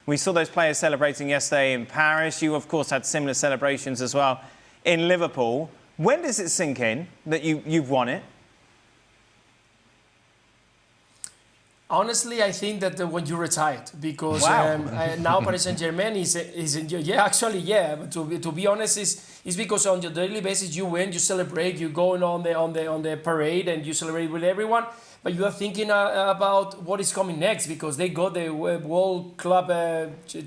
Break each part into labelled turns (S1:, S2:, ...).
S1: We saw those players celebrating yesterday in Paris. You, of course, had similar celebrations as well in Liverpool. When does it sink in that you've won it?
S2: Honestly, I think that when you retired, because
S1: wow.
S2: now Paris Saint-Germain is yeah, actually, yeah. But to be honest, is because on your daily basis you win, you celebrate, you go on the parade and you celebrate with everyone. But you are thinking about what is coming next, because they got the World Club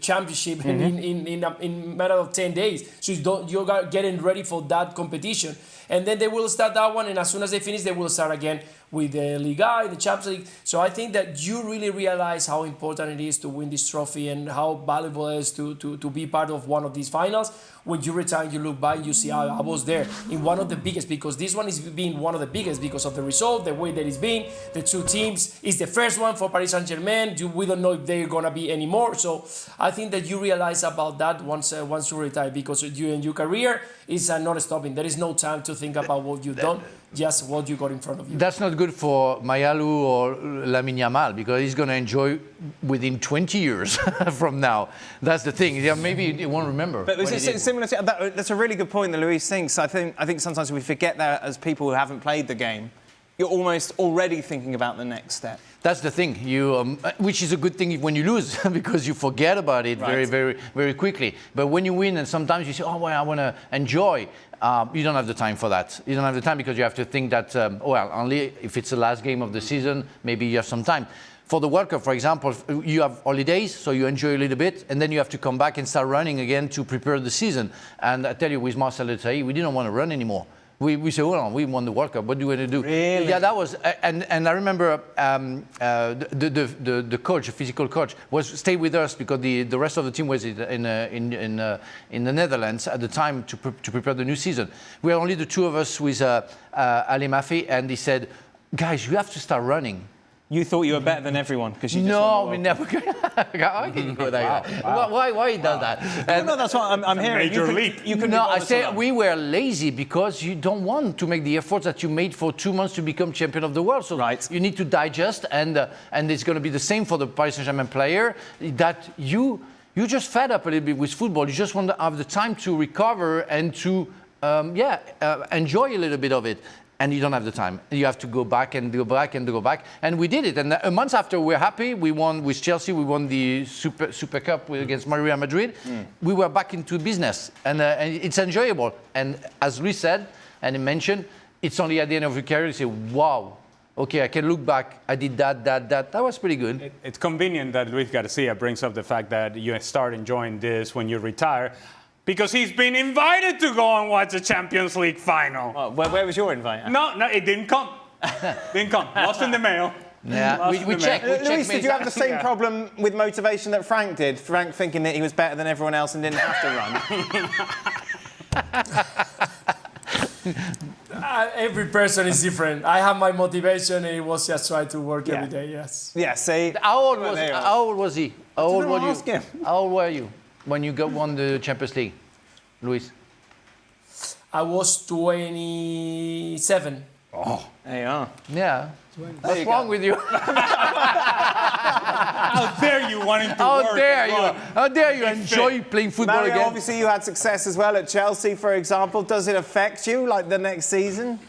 S2: Championship in a matter of 10 days. So you're getting ready for that competition. And then they will start that one, and as soon as they finish, they will start again with the Liga, the Champions League. So I think that you really realize how important it is to win this trophy and how valuable it is to be part of one of these finals. When you retire, you look back, you see, I was there in one of the biggest, because this one is being one of the biggest because of the result, the way that it's been, the two teams. It's the first one for Paris Saint-Germain. We don't know if they're going to be anymore. So I think that you realize about that once you retire, because your career is not stopping. There is no time to think about what you've done, just what you got in front of you.
S3: That's not good for Mayalu or Lamine Yamal, because he's going to enjoy within 20 years from now. That's the thing. Yeah, maybe he won't remember.
S1: But it's similar to that. That's a really good point that Luis thinks. I think sometimes we forget that as people who haven't played the game. You're almost already thinking about the next step.
S3: That's the thing, which is a good thing when you lose, because you forget about it very, very, very quickly. But when you win, and sometimes you say, oh, well, I want to enjoy, you don't have the time for that. You don't have the time, because you have to think that, only if it's the last game of the season, maybe you have some time. For the World Cup, for example, you have holidays, so you enjoy a little bit, and then you have to come back and start running again to prepare the season. And I tell you, with Marcel Desailly, we didn't want to run anymore. We said, well, we won the World Cup. What do we want to do?
S1: Really?
S3: Yeah, that was, and I remember the coach, the physical coach, stayed with us because the rest of the team was in the Netherlands at the time to prepare the new season. We were only the two of us with Ali Mafi, and he said, guys, you have to start running.
S1: You thought you were better than everyone because you just
S3: no, we never. I didn't go that. Wow. Why he does that?
S1: No, that's what I'm hearing.
S4: Major leap.
S3: No, I say we were lazy because you don't want to make the efforts that you made for 2 months to become champion of the world. So you need to digest, and it's going to be the same for the Paris Saint-Germain player. That you just fed up a little bit with football. You just want to have the time to recover and to enjoy a little bit of it. And you don't have the time. You have to go back and go back and go back. And we did it. And a month after, we're happy. We won with Chelsea. We won the Super Cup against Real Madrid. We were back into business. And it's enjoyable. And as Luis said, and he mentioned, it's only at the end of your career you say, wow, okay, I can look back. I did that. That was pretty good.
S4: It's convenient that Luis Garcia brings up the fact that you start enjoying this when you retire, because he's been invited to go and watch the Champions League final.
S1: Oh, where was your invite?
S4: No, it didn't come. Lost in the mail.
S3: Yeah, we checked.
S1: Luis, did you have the same problem with motivation that Frank did? Frank thinking that he was better than everyone else and didn't have
S2: to run? Every person is different. I have my motivation, and it was just try to work every day. Yes.
S1: Yeah. See.
S3: How old was he? How old were you?
S1: Him.
S3: How old were you when you won the Champions League, Luis?
S2: I was 27.
S1: Oh, there you are.
S3: Yeah. What's wrong with you?
S4: How dare you wanting to work?
S3: How dare you enjoy playing football
S1: Mario,
S3: again?
S1: obviously you had success as well at Chelsea, for example. Does it affect you, like the next season?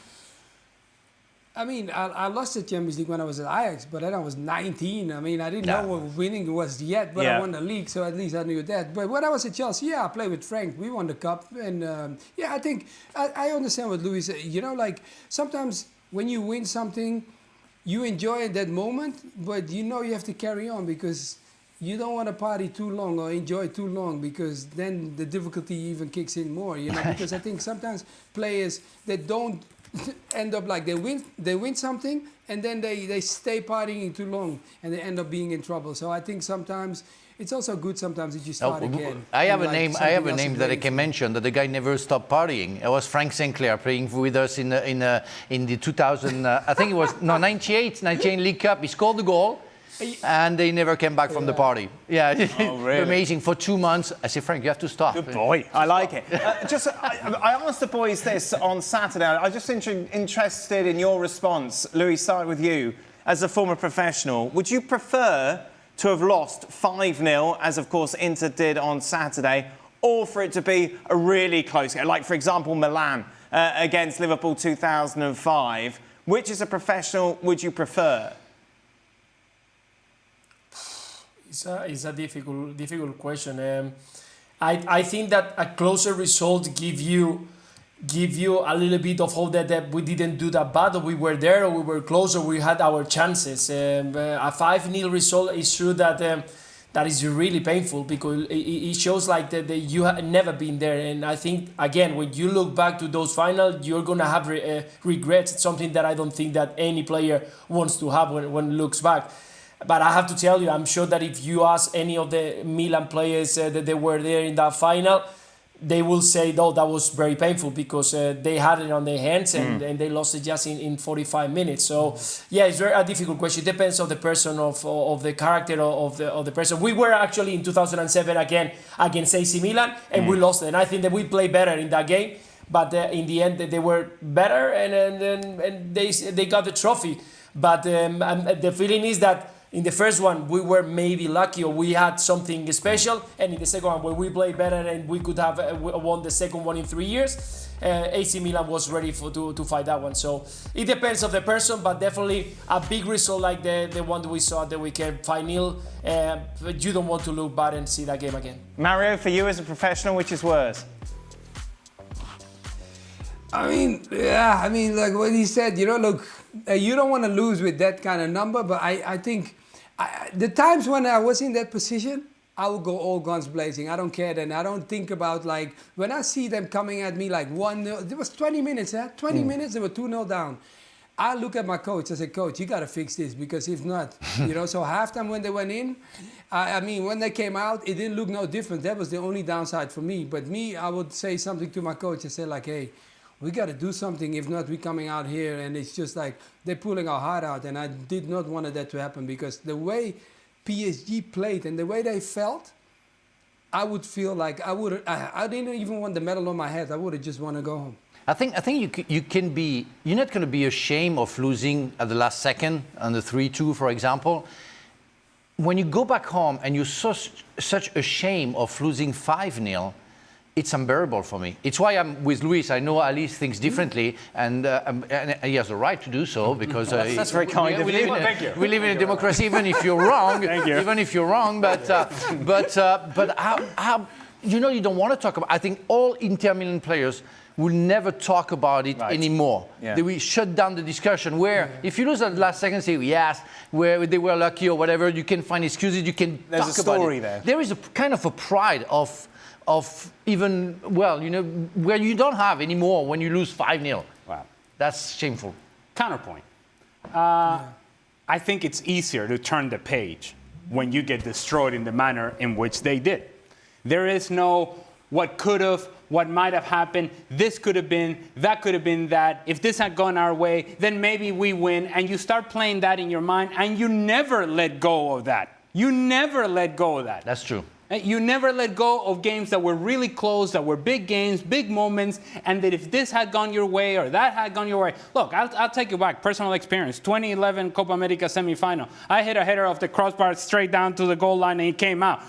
S5: I mean, I lost the Champions League when I was at Ajax, but then I was 19. I mean, I didn't know what winning was yet, but I won the league, so at least I knew that. But when I was at Chelsea, I played with Frank. We won the cup. And, I think I understand what Luis said. You know, like, sometimes when you win something, you enjoy that moment, but you know you have to carry on because you don't want to party too long or enjoy too long, because then the difficulty even kicks in more, you know, because I think sometimes players that don't end up like they win something and then they stay partying too long and they end up being in trouble. So I think sometimes it's also good sometimes that you start again.
S3: I have a name that I can mention that the guy never stopped partying. It was Frank Sinclair playing with us in the 2000 I think it was 98 League Cup. He scored the goal. And they never came back from the party. Yeah, really? Amazing. For 2 months, I said, Frank, you have to stop.
S1: Good boy. I like it. I asked the boys this on Saturday. I was just interested in your response. Louis, start with you. As a former professional, would you prefer to have lost 5-0, as of course Inter did on Saturday, or for it to be a really close game, like for example Milan against Liverpool 2005. Which as a professional would you prefer?
S2: It's a difficult question. I think that a closer result give you a little bit of hope that we didn't do that bad, or we were there, or we were closer, we had our chances. A 5-0 result is true that that is really painful, because it shows like that you have never been there. And I think, again, when you look back to those finals, you're going to have regrets. It's something that I don't think that any player wants to have when looks back. But I have to tell you, I'm sure that if you ask any of the Milan players that they were there in that final, they will say, no, that was very painful, because they had it on their hands and they lost it just in 45 minutes. So, yeah, it's a difficult question. It depends on the person, of the character of the person. We were actually in 2007 again against AC Milan, and we lost it. And I think that we played better in that game. But in the end, they were better, and they got the trophy. But the feeling is that in the first one, we were maybe lucky, or we had something special. And in the second one, where we played better and we could have won the second one in 3 years, AC Milan was ready to fight that one. So it depends on the person, but definitely a big result like the one that we saw at the weekend, 5-0. You don't want to look bad and see that game again.
S1: Mario, for you as a professional, which is worse?
S5: I mean, like what he said, you don't want to lose with that kind of number, but I think the times when I was in that position, I would go all guns blazing. I don't care then. I don't think about, like, when I see them coming at me like 1-0, there was 20 minutes, 20 minutes, they were 2-0 down. I look at my coach, I say, Coach, you got to fix this, because if not, so halftime when they went in, I mean, when they came out, it didn't look no different. That was the only downside for me. But I would say something to my coach and say, like, hey, we got to do something. If not, we're coming out here and it's just like they're pulling our heart out. And I did not want that to happen, because the way PSG played and the way they felt, I would feel like I didn't even want the medal on my head. I would have just want to go home.
S3: I think you're not going to be ashamed of losing at the last second on the 3-2, for example. When you go back home and you're such ashamed of losing 5-0, it's unbearable for me. It's why I'm with Luis. I know Alice thinks differently, and he has a right to do so, because
S1: that's very kind of you.
S3: We live in a democracy, even if you're wrong. Even if you're wrong, but how you don't want to talk about. I think all Inter Milan players will never talk about it anymore. Yeah. They will shut down the discussion. If you lose at the last second, say yes, where they were lucky or whatever, you can find excuses. You can
S1: There's
S3: talk
S1: a story
S3: about it.
S1: there.
S3: There is a kind of a pride of even, where you don't have anymore when you lose 5-0.
S4: Wow.
S3: That's shameful.
S4: Counterpoint. I think it's easier to turn the page when you get destroyed in the manner in which they did. There is no what could have, what might have happened, this could have been, that could have been that. If this had gone our way, then maybe we win. And you start playing that in your mind, and you never let go of that. You never let go of that.
S3: That's true.
S4: You never let go of games that were really close, that were big games, big moments, and that if this had gone your way or that had gone your way. Look, I'll take you back. Personal experience. 2011 Copa America semifinal. I hit a header off the crossbar straight down to the goal line, and it came out.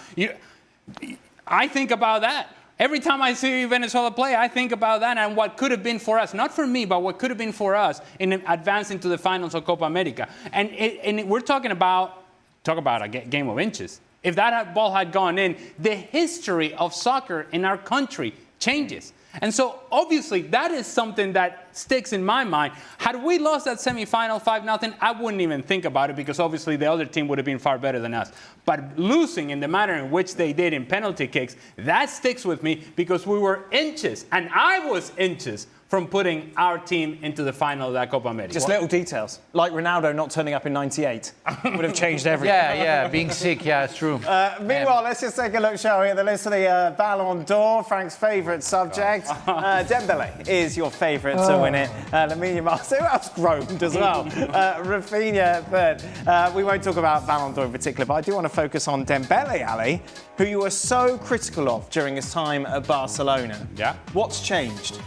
S4: I think about that. Every time I see Venezuela play, I think about that and what could have been for us. Not for me, but what could have been for us in advancing to the finals of Copa America. And we're talking about a game of inches. If that ball had gone in, the history of soccer in our country changes. And so, obviously, that is something that sticks in my mind. Had we lost that semifinal 5-0, I wouldn't even think about it, because obviously the other team would have been far better than us. But losing in the manner in which they did in penalty kicks, that sticks with me, because we were inches, and I was inches, from putting our team into the final of that Copa America.
S1: Just little details, like Ronaldo not turning up in '98 would have changed everything.
S3: Yeah, being sick, it's true.
S1: Meanwhile, let's just take a look, shall we, at the list of the Ballon d'Or, Frank's favourite subject. Dembele is your favourite to win it. Lamine Yamal, who else groaned as well? Rafinha third. We won't talk about Ballon d'Or in particular, but I do want to focus on Dembele, Ali, who you were so critical of during his time at Barcelona.
S4: Yeah.
S1: What's changed?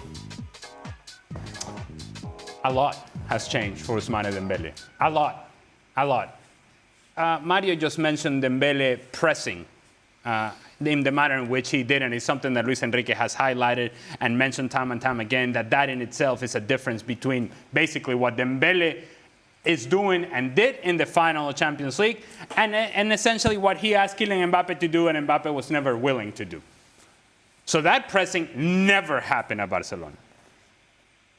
S4: A lot has changed for Ousmane Dembele. A lot. Mario just mentioned Dembele pressing in the manner in which he did, and it's something that Luis Enrique has highlighted and mentioned time and time again, that in itself is a difference between basically what Dembele is doing and did in the final of Champions League, and essentially what he asked Kylian Mbappe to do, and Mbappe was never willing to do. So that pressing never happened at Barcelona.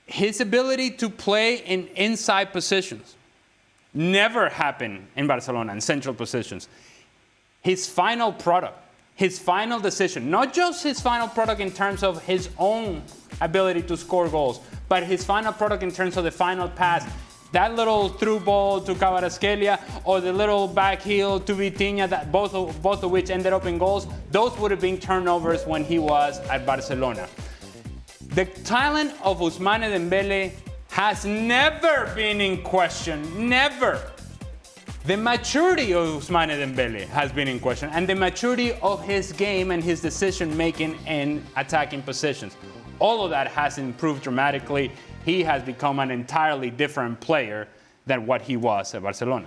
S4: His ability to play in inside positions never happened in Barcelona, in central positions. His final product, his final decision, not just his final product in terms of his own ability to score goals, but his final product in terms of the final pass, that little through ball to Kvaratskhelia or the little back heel to Vitinha, that both of which ended up in goals, those would have been turnovers when he was at Barcelona. The talent of Ousmane Dembele has never been in question, never. The maturity of Ousmane Dembele has been in question, and the maturity of his game and his decision-making in attacking positions. All of that has improved dramatically. He has become an entirely different player than what he was at Barcelona.